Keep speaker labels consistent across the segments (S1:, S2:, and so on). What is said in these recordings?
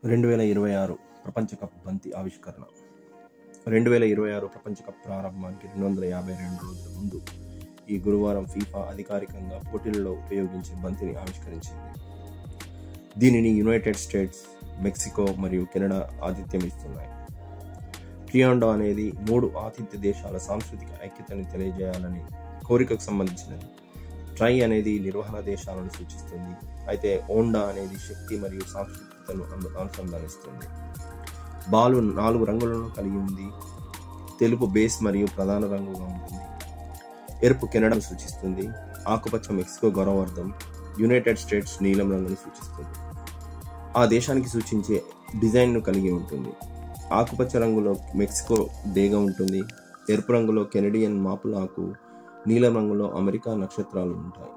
S1: 2026 ప్రపంచ కప్ బంతి ఆవిష్కరణ. 2026 ప్రపంచ కప్ ప్రారంభానికి 252 రోజుల ముందు ఈ గురువారం ఫీఫా అధికారికంగా పోటీలలో ఉపయోగించే బంతిని ఆవిష్కరించింది. దీనిని యునైటెడ్ స్టేట్స్, మెక్సికో మరియు కెనడా ఆతిథ్యం ఇస్తున్నాయి. ట్రియాండో అనేది 3 ఆతిథ్య దేశాల సాంస్కృతిక ఐక్యతను తెలియజేయాలని కోరికకు సంబంధించినది. ట్రై అనేది నిర్వహణ దేశాలను సూచిస్తుంది, అయితే ఓండా అనేది శక్తి మరియు సాంస్కృతికతను అనుసంధానిస్తుంది. బాలు 4 రంగులను కలిగి ఉంది. తెలుపు బేస్ మరియు ప్రధాన రంగుగా ఉంటుంది. ఎరుపు కెనడాను సూచిస్తుంది. ఆకుపచ్చ మెక్సికో గౌరవార్థం. యునైటెడ్ స్టేట్స్ నీలం రంగును సూచిస్తుంది. ఆ దేశానికి సూచించే డిజైన్ను కలిగి ఉంటుంది. ఆకుపచ్చ రంగులో మెక్సికో డేగా ఉంటుంది. ఎరుపు రంగులో కెనడియన్ మాపుల్ ఆకు, నీలం రంగులో అమెరికా నక్షత్రాలు ఉంటాయి.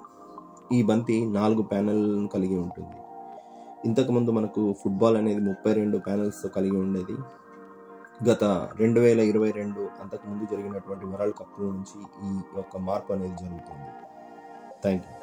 S1: ఈ బంతి 4 ప్యానెల్లను కలిగి ఉంటుంది. ఇంతకుముందు మనకు ఫుట్బాల్ అనేది 32 ప్యానెల్స్తో కలిగి ఉండేది. గత 2022 అంతకుముందు జరిగినటువంటి వరల్డ్ కప్ నుంచి ఈ యొక్క మార్పు అనేది జరుగుతుంది. Thank you.